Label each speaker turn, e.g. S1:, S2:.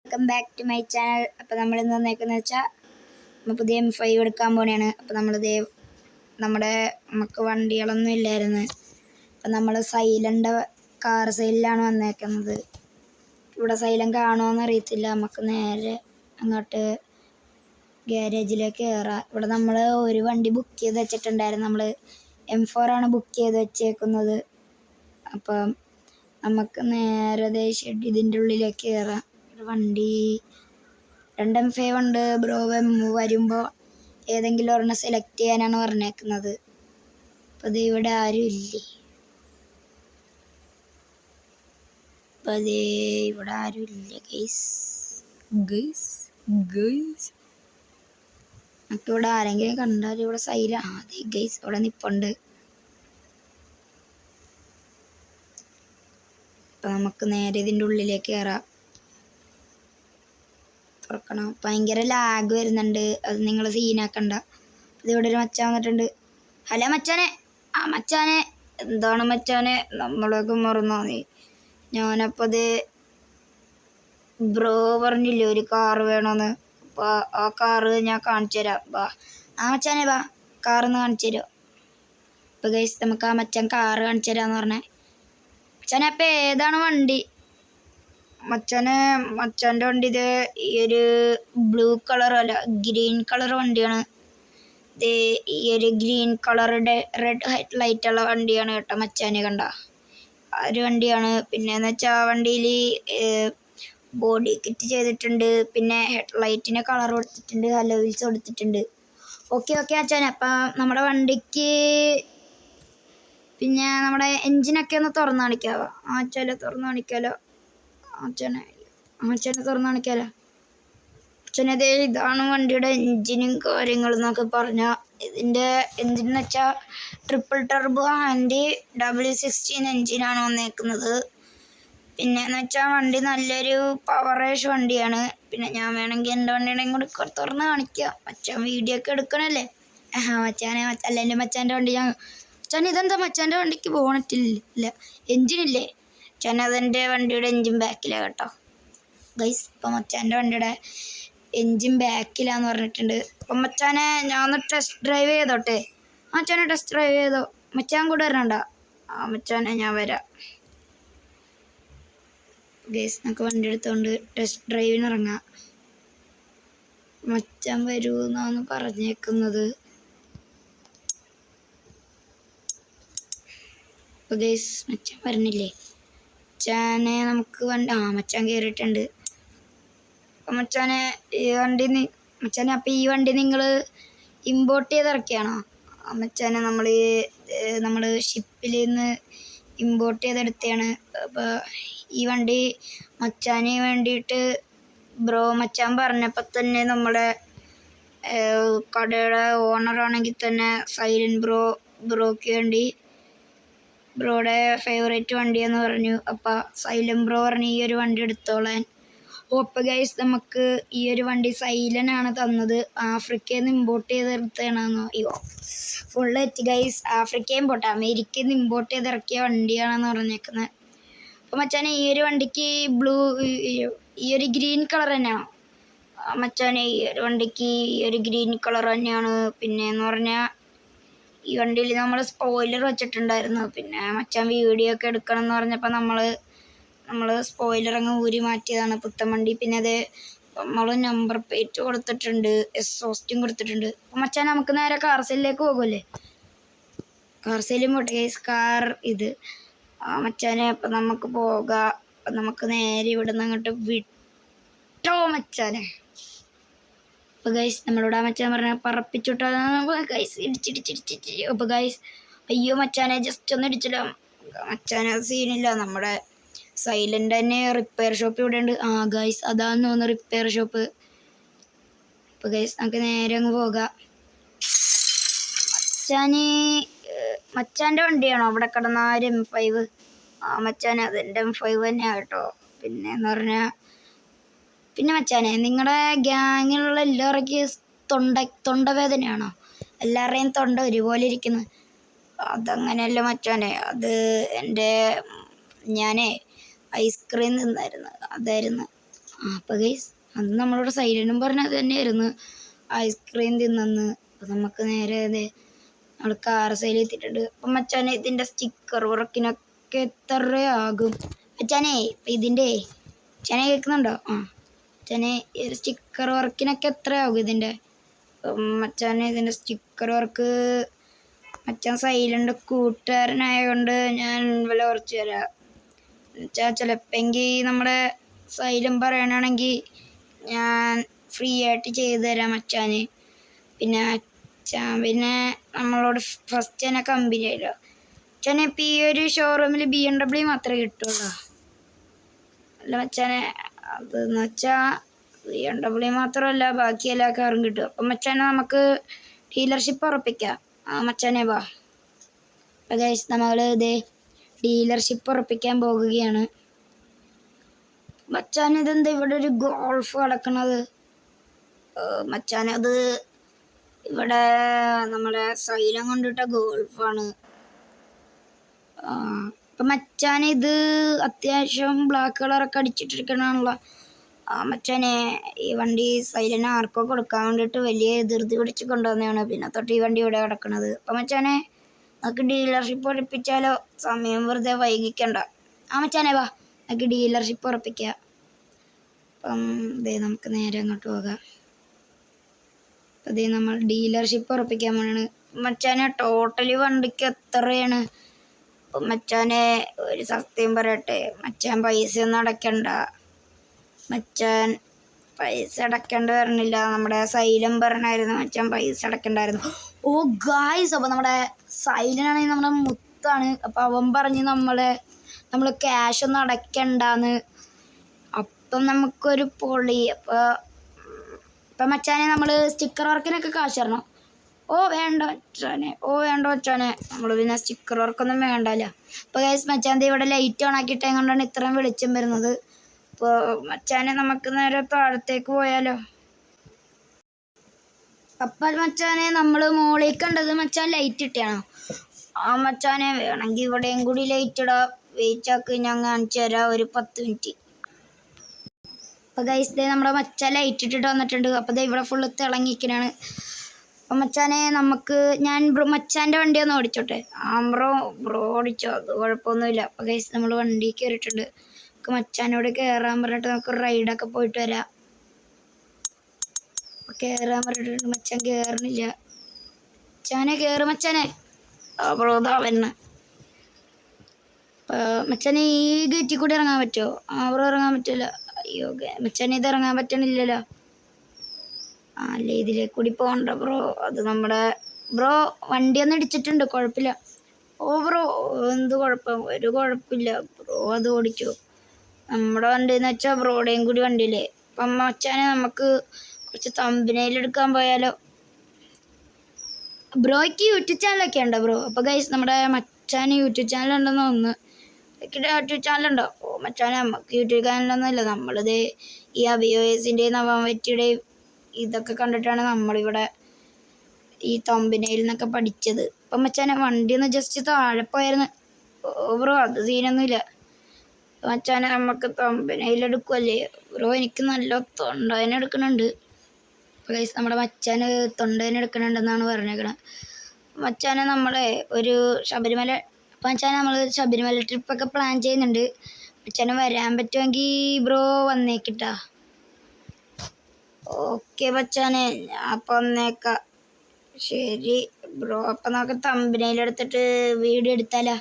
S1: Welcome back to my channel. അപ്പോൾ നമ്മളിന്ന് വന്നേക്കുന്നത് വെച്ചാൽ നമ്മൾ പുതിയ M5 എടുക്കാൻ പോവുകയാണ്. അപ്പോൾ നമുക്ക് വണ്ടികളൊന്നും ഇല്ലായിരുന്നു. അപ്പോൾ നമ്മൾ സൈലൻ്റെ കാർ സെയിലാണ് വന്നേക്കുന്നത്. ഇവിടെ സൈലൻ കാണുമോയെന്ന് അറിയത്തില്ല. നമുക്ക് നേരെ അങ്ങോട്ട് ഗ്യാരേജിലേക്ക് കയറാം. ഇവിടെ നമ്മൾ ഒരു വണ്ടി ബുക്ക് ചെയ്ത് വെച്ചിട്ടുണ്ടായിരുന്നു. നമ്മൾ M4 ആണ് ബുക്ക് ചെയ്ത് വെച്ചേക്കുന്നത്. അപ്പം നമുക്ക് നേരെ ഇതിൻ്റെ ഉള്ളിലേക്ക് കയറാം. വണ്ടി 2 M5 ഉണ്ട്. ബ്രോ വരുമ്പോൾ ഏതെങ്കിലും ഒരെണ്ണം സെലക്ട് ചെയ്യാനാണ് പറഞ്ഞേക്കുന്നത്. അപ്പം അത് ഇവിടെ ആരും ഇല്ലേ. അപ്പം അതേ ഇവിടെ ആരും ഇല്ല ഗൈസ്. നമുക്കിവിടെ ആരെങ്കിലും കണ്ടാലും ഇവിടെ അതെ ഗൈസ് ഇവിടെ നിൽപ്പുണ്ട്. അപ്പം നമുക്ക് നേരെ ഇതിൻ്റെ ഉള്ളിലേക്ക് കയറാം. തുറക്കണം. ഭയങ്കര ലാഗ് വരുന്നുണ്ട്. അത് നിങ്ങൾ സീനാക്കണ്ട. ഇതിവിടെ ഒരു മച്ചാൻ വന്നിട്ടുണ്ട്. ഹലോ മച്ചാനെ. മച്ചാനെ എന്താണ് മച്ചാനെ, നമ്മളൊക്കെ മറന്നോ നീ? ഞാനപ്പോൾ അത് ബ്രോ പറഞ്ഞില്ലേ ഒരു കാറ് വേണമെന്ന്. അപ്പോൾ ആ കാറ് ഞാൻ കാണിച്ചു തരാം. മച്ചാനെ കാറൊന്ന് കാണിച്ചു തരുമോ? ഇപ്പോൾ ഗൈസ് നമുക്ക് ആ മച്ചാൻ കാറ് കാണിച്ചു തരാമെന്ന് പറഞ്ഞേ. മച്ചാനെ അപ്പം ഏതാണ് വണ്ടി? മച്ചാൻ്റെ വണ്ടി ഇത് ഈ ഒരു ബ്ലൂ കളർ അല്ല ഗ്രീൻ കളർ വണ്ടിയാണ്. ഇത് ഈ ഒരു ഗ്രീൻ കളറുടെ റെഡ് ഹെഡ് ലൈറ്റുള്ള വണ്ടിയാണ് കേട്ടോ. മച്ചാനെ കണ്ട ആ ഒരു വണ്ടിയാണ്. പിന്നെയെന്ന് വെച്ചാൽ ആ വണ്ടിയിൽ ബോഡി കിറ്റ് ചെയ്തിട്ടുണ്ട്. പിന്നെ ഹെഡ് ലൈറ്റിന് കളർ കൊടുത്തിട്ടുണ്ട്. ഹലോവിൽസ് കൊടുത്തിട്ടുണ്ട്. ഓക്കെ മച്ചാനെ. അപ്പം നമ്മുടെ വണ്ടിക്ക് പിന്നെ നമ്മുടെ എൻജിനൊക്കെ ഒന്ന് തുറന്നു കാണിക്കാമോ? തുറന്നു കാണിക്കാമല്ലോ. അച്ഛനെ തുറന്നു കാണിക്കാമല്ലോ. അച്ഛനതേ ഇതാണ് വണ്ടിയുടെ എൻജിനും കാര്യങ്ങളെന്നൊക്കെ പറഞ്ഞാൽ. ഇതിൻ്റെ എൻജിൻ എന്ന് വെച്ചാൽ ട്രിപ്പിൾ ടർബോ ആൻഡ് W16 എൻജിനാണ് വന്നേക്കുന്നത്. പിന്നെയെന്ന് വെച്ചാൽ വണ്ടി നല്ലൊരു പവറേഷ് വണ്ടിയാണ്. പിന്നെ ഞാൻ വേണമെങ്കിൽ എൻ്റെ വണ്ടിയുടെയും കൂടി തുറന്ന് കാണിക്കാം. മച്ചാൻ വീഡിയോ ഒക്കെ എടുക്കണല്ലേ. എൻ്റെ മച്ചാൻ്റെ വണ്ടി ഇതെന്താ മച്ചാൻ്റെ വണ്ടിക്ക് ബോണറ്റില്ല, എൻജിനില്ലേ? അതെൻ്റെ വണ്ടിയുടെ എൻജിൻ ബാക്കിലാണ് കേട്ടോ ഗൈസ്. ഇപ്പം മച്ചാൻ്റെ വണ്ടിയുടെ എൻജിൻ ബാക്കിലാന്ന് പറഞ്ഞിട്ടുണ്ട്. അപ്പം മച്ചാനെ ഞാൻ ഒന്ന് ടെസ്റ്റ് ഡ്രൈവ് ചെയ്തോട്ടെ? മച്ചാനെ ടെസ്റ്റ് ഡ്രൈവ് ചെയ്തോ? മച്ചാൻ കൂടെ വരണ്ട? മച്ചാനെ ഞാൻ വരാം ഗൈസ്. നമുക്ക് വണ്ടി എടുത്തുകൊണ്ട് ടെസ്റ്റ് ഡ്രൈവിന് ഇറങ്ങാം. മച്ചാൻ വരുമെന്നാണ് പറഞ്ഞേക്കുന്നത്. അപ്പോൾ ഗൈസ് മച്ചാൻ വരുന്നില്ലേ? മച്ചാനെ നമുക്ക് മച്ചാൻ കയറിയിട്ടുണ്ട്. അപ്പം മച്ചാനെ അപ്പം ഈ വണ്ടി നിങ്ങൾ ഇമ്പോർട്ട് ചെയ്തിറക്കിയാണോ? മച്ചാനെ നമ്മൾ ഷിപ്പിൽ നിന്ന് ഇമ്പോർട്ട് ചെയ്തെടുത്തതാണ്. അപ്പോൾ ഈ വണ്ടി മച്ചാന് വേണ്ടിയിട്ട് മച്ചാൻ പറഞ്ഞപ്പോൾ തന്നെ നമ്മുടെ കടയുടെ ഓണറാണെങ്കിൽ തന്നെ സൈലൻറ്റ് ബ്രോയ്ക്ക് വേണ്ടി ബ്രോയുടെ ഫേവറേറ്റ് വണ്ടിയെന്ന് പറഞ്ഞു. അപ്പോൾ സൈലൻ ബ്രോ പറഞ്ഞു ഈ ഒരു വണ്ടി എടുത്തോളാൻ. അപ്പോൾ ഗൈസ് നമുക്ക് ഈ ഒരു വണ്ടി സൈലനാണ് തന്നത്. ആഫ്രിക്കയിൽ നിന്ന് ഇമ്പോർട്ട് ചെയ്തെടുത്തതാണെന്നോ? ഫുള്ള് എത്തി ഗൈസ്. ആഫ്രിക്കയും അമേരിക്കയിൽ നിന്ന് ഇമ്പോർട്ട് ചെയ്തിറക്കിയ വണ്ടിയാണെന്ന് പറഞ്ഞേക്കുന്നത്. അപ്പോൾ മച്ചാനെ ഈ ഒരു വണ്ടിക്ക് ഈ ഒരു ഗ്രീൻ കളർ തന്നെയാണോ? മച്ചാനെ ഈ ഒരു വണ്ടിക്ക് ഈ ഒരു ഗ്രീൻ കളർ തന്നെയാണ്. പിന്നെയെന്ന് പറഞ്ഞാൽ ഈ വണ്ടിയിൽ നമ്മൾ സ്പോയിലർ വെച്ചിട്ടുണ്ടായിരുന്നു. പിന്നെ മച്ചാൻ വീഡിയോ ഒക്കെ എടുക്കണം എന്ന് പറഞ്ഞപ്പോൾ നമ്മൾ സ്പോയിലർ അങ്ങ് ഊരി മാറ്റിയതാണ് പുത്തൻ വണ്ടി. പിന്നെ അത് നമ്മൾ നമ്പർ പ്ലേറ്റ് കൊടുത്തിട്ടുണ്ട്, എക്സോസ്റ്റും കൊടുത്തിട്ടുണ്ട്. അപ്പം മച്ചാൻ നമുക്ക് നേരെ കാർ സെല്ലിലേക്ക് പോകുമല്ലേ? കാർ സെല്ലും പോട്ടെ ഗൈസ്. കാർ ഇത് മച്ചാനെ അപ്പം നമുക്ക് പോകാം. അപ്പം നമുക്ക് നേരെ ഇവിടെ നിന്ന് അങ്ങോട്ട് വിട്ടോ മച്ചാനെ. അപ്പോൾ ഗൈസ് നമ്മളോട് മച്ചാൻ പറഞ്ഞാൽ പറപ്പിച്ചിട്ടോ ഗൈസ് ഇടിച്ചിടിച്ചിടിച്ചിട്ട്. അപ്പോൾ ഗൈസ് അയ്യോ മച്ചാനെ ജസ്റ്റ് ഒന്ന് ഇടിച്ചില്ല മച്ചാനെ. സീനില്ല. നമ്മുടെ സൈലൻ്റ് തന്നെ റിപ്പയർ ഷോപ്പ് ഇവിടെ ഉണ്ട്. ഗൈസ് അതാന്ന് തോന്നുന്നു റിപ്പയർ ഷോപ്പ്. അപ്പോൾ ഗൈസ് നമുക്ക് നേരെ അങ്ങ് പോകാം. മച്ചാൻ്റെ വണ്ടിയാണോ അവിടെ കിടന്ന M5? മച്ചാനെ അതെൻ്റെ M5 തന്നെയാണ് കേട്ടോ. പിന്നെയെന്ന് പറഞ്ഞാൽ മച്ചാനെ നിങ്ങളുടെ ഗ്യാങ്ങിലുള്ള എല്ലാവരുടെയും തൊണ്ടവേദനയാണോ? എല്ലാവരുടെയും തൊണ്ട ഒരുപോലെ ഇരിക്കുന്നത്? അതങ്ങനെയല്ല മച്ചാനെ. അത് ഞാനേ ഐസ്ക്രീം തിന്നായിരുന്നു, അതായിരുന്നു. അപ്പോൾ ഗൈസ് അത് നമ്മളോട് സൈലൻറ്റും പറഞ്ഞത് തന്നെയായിരുന്നു ഐസ്ക്രീം തിന്നെന്ന്. അപ്പോൾ നമുക്ക് നേരെ അതെ നമ്മൾ കാർ സൈഡിൽ എത്തിയിട്ടുണ്ട്. അപ്പം മച്ചാനെ ഇതിൻ്റെ സ്റ്റിക്കർ വർക്കിനൊക്കെ എത്രയാകും മച്ചാനെ? ഇതിൻ്റെ മച്ചാനെ കേൾക്കുന്നുണ്ടോ? മച്ചാനെ ഈ സ്റ്റിക്കർ വർക്കിനൊക്കെ എത്രയാകും ഇതിൻ്റെ? മച്ചാനെ ഇതിൻ്റെ സ്റ്റിക്കർ വർക്ക് മച്ചാൻ സൈലൻ്റ് കൂട്ടുകാരനായതുകൊണ്ട് ഞാൻ വില കുറച്ച് തരാം. എന്നുവെച്ചാൽ ചിലപ്പെങ്കിൽ നമ്മുടെ സൈലം പറയണമെങ്കിൽ ഞാൻ ഫ്രീ ആയിട്ട് ചെയ്തു തരാം മച്ചാന്. പിന്നെ പിന്നെ നമ്മളോട് ഫസ്റ്റ് തന്നെ കമ്പനി ആയില്ലോ മച്ചാനെ. ഇപ്പം ഈ ഒരു ഷോറൂമിൽ BMW മാത്രമേ കിട്ടുള്ളൂ. അല്ല മച്ചാനെ, അതെന്ന് വെച്ചാൽ BMW മാത്രമല്ല ബാക്കി എല്ലാ കാറും കിട്ടും. അപ്പം മച്ചാനെ നമുക്ക് ഡീലർഷിപ്പ് ഉറപ്പിക്കാം. മച്ചാനെ വാ. അപ്പം ഗൈസ് നമ്മൾ ഇതേ ഡീലർഷിപ്പ് ഉറപ്പിക്കാൻ പോകുകയാണ്. മച്ചാൻ ഇതെന്താ ഇവിടെ ഒരു ഗോൾഫ് കിടക്കണത്? മച്ചാനത് ഇവിടെ നമ്മുടെ സൈലം കൊണ്ടിട്ട ഗോൾഫാണ്. അപ്പം മച്ചാൻ ഇത് അത്യാവശ്യം ബ്ലാക്ക് കളറൊക്കെ അടിച്ചിട്ടിരിക്കണതാണല്ലോ. മച്ചാനെ ഈ വണ്ടി സൈലന് ആർക്കോ കൊടുക്കാൻ വേണ്ടിയിട്ട് വലിയ ധൃതി പിടിച്ച് കൊണ്ടുവന്നതാണ്. പിന്നെ തൊട്ട് ഈ വണ്ടി ഇവിടെ കിടക്കണത്. അപ്പം മച്ചാനെ നമുക്ക് ഡീലർഷിപ്പ് ഉറപ്പിച്ചാലോ? സമയം വെറുതെ വൈകിക്കണ്ട. മച്ചാനെ വാ, നമുക്ക് ഡീലർഷിപ്പ് ഉറപ്പിക്കാം. അപ്പം ഇതേ നമുക്ക് നേരെ അങ്ങോട്ട് പോകാം. അതേ നമ്മൾ ഡീലർഷിപ്പ് ഉറപ്പിക്കാൻ വേണ്ടിയാണ്. മച്ചാനെ ടോട്ടലി വണ്ടിക്ക് എത്രയാണ്? അപ്പം മച്ചാനെ ഒരു സത്യം പറയട്ടെ, മച്ചാൻ പൈസ ഒന്നും അടയ്ക്കണ്ട. മച്ചാൻ പൈസ അടയ്ക്കേണ്ടി വരണില്ല. നമ്മുടെ സൈലം പറഞ്ഞായിരുന്നു മച്ചാൻ പൈസ അടയ്ക്കണ്ടായിരുന്നു. ഓ ഗായ്സ്, അപ്പോൾ നമ്മുടെ സൈലനാണെങ്കിൽ നമ്മുടെ മുത്താണ്. അപ്പോൾ അവൻ പറഞ്ഞ് നമ്മൾ ക്യാഷ് ഒന്നും അടയ്ക്കണ്ടെന്ന്. അപ്പം നമുക്കൊരു പൊളി. അപ്പം മച്ചാനെ നമ്മൾ സ്റ്റിക്കർ വർക്കിനൊക്കെ കാശ് തരണം. വേണ്ട മച്ചാനെ നമ്മൾ പിന്നെ സ്റ്റിക്കർ വർക്കൊന്നും വേണ്ടല്ല. അപ്പോൾ ഗൈസ് മച്ചാൻ്റെ ഇവിടെ ലൈറ്റ് ഓൺ ആക്കിയിട്ടേ കൊണ്ടാണ് ഇത്രയും വെളിച്ചം വരുന്നത്. അപ്പോൾ മച്ചാനെ നമുക്ക് നേരെ താഴത്തേക്ക് പോയാലോ? അപ്പം മച്ചാനെ നമ്മൾ മോളിൽ കണ്ടത് മച്ചാൻ ലൈറ്റ് ഇട്ടാണോ? മച്ചാനെ വേണമെങ്കിൽ ഇവിടെയും കൂടി ലൈറ്റ് ഇടാം. വെയിറ്റ് ആക്കി ഞാൻ കാണിച്ചു തരാം ഒരു 10 മിനിറ്റ്. അപ്പോൾ ഗൈസ് ദേ നമ്മുടെ മച്ചാൻ ലൈറ്റ് ഇട്ടിട്ട് വന്നിട്ടുണ്ട്. അപ്പോൾ ദേ ഇവിടെ ഫുള്ള് തിളങ്ങിക്കണാണ്. അപ്പം മച്ചാനെ ഞാൻ മച്ചാൻ്റെ വണ്ടി ഒന്ന് ഓടിച്ചോട്ടെ? ബ്രോ ഓടിച്ചോ, അത് കുഴപ്പമൊന്നുമില്ല. അപ്പോൾ ഗൈസ് നമ്മൾ വണ്ടി കയറിയിട്ടുണ്ട്. നമുക്ക് മച്ചാനോട് കയറാൻ പറഞ്ഞിട്ട് നമുക്ക് റൈഡൊക്കെ പോയിട്ട് വരാം. കയറാൻ പറഞ്ഞിട്ടുണ്ട്. മച്ചാൻ കയറണില്ല. മച്ചാനെ കയറ് മച്ചാനെ. ബ്രോ ഇതാ വരുന്ന. മച്ചാനെ ഈ ഗേറ്റിൽ കൂടി ഇറങ്ങാൻ പറ്റുമോ? ബ്രോ ഇറങ്ങാൻ പറ്റില്ല. അയ്യോ മച്ചാനെ ഇത് ഇറങ്ങാൻ പറ്റണില്ലല്ലോ. അല്ലേ ഇതിലേക്ക് കൂടി പോകണ്ട ബ്രോ. അത് നമ്മുടെ ബ്രോ വണ്ടിയൊന്നും ഇടിച്ചിട്ടുണ്ട്, കുഴപ്പമില്ല. ബ്രോ എന്ത് കുഴപ്പം? ഒരു കുഴപ്പമില്ല ബ്രോ, അത് ഓടിച്ചു. നമ്മുടെ വണ്ടി എന്ന് വെച്ചാൽ ബ്രോയുടെയും കൂടി വണ്ടിയില്ലേ. അപ്പം മച്ചാനെ നമുക്ക് കുറച്ച് തമ്പനയിൽ എടുക്കാൻ പോയാലോ? ബ്രോയ്ക്ക് യൂട്യൂബ് ചാനലൊക്കെ ഉണ്ടോ ബ്രോ? അപ്പോൾ ഗൈസ് നമ്മുടെ മച്ചാന് യൂട്യൂബ് ചാനൽ ഉണ്ടെന്ന് തോന്നുന്നു. യൂട്യൂബ് ചാനലുണ്ടോ? മച്ചാനെ നമുക്ക് യൂട്യൂബ് ചാനലൊന്നുമില്ല. നമ്മളിത് ഈ അഭിയോസിൻ്റെയും നവാമറ്റിയുടെയും ഇതൊക്കെ കണ്ടിട്ടാണ് നമ്മളിവിടെ ഈ തമ്പനയിൽ നിന്നൊക്കെ പഠിച്ചത്. അപ്പം മച്ചാനെ വണ്ടി ഒന്ന് ജസ്റ്റ് താഴെ പോയായിരുന്നു. ബ്രോ അത് സീനൊന്നുമില്ല. മച്ചാനെ നമുക്ക് തമ്പനയിലെടുക്കുമല്ലേ ബ്രോ? എനിക്ക് നല്ല തൊണ്ടവേദന എടുക്കുന്നുണ്ട്. അപ്പോൾ ഗൈസ് നമ്മുടെ മച്ചാന് തൊണ്ടവേദന എടുക്കണുണ്ടെന്നാണ് പറഞ്ഞേക്കണത്. മച്ചാനെ നമ്മളെ ഒരു ശബരിമല നമ്മൾ ശബരിമല ട്രിപ്പൊക്കെ പ്ലാൻ ചെയ്യുന്നുണ്ട്. മച്ചാനെ വരാൻ പറ്റുമെങ്കിൽ ബ്രോ വന്നേക്കിട്ടാ. ഓക്കെ മച്ചാനെ അപ്പം വന്നേക്കാം. ശരി ബ്രോ. അപ്പം നമുക്ക് തമ്പനയിലെടുത്തിട്ട് വീഡിയോ എടുത്താലോ?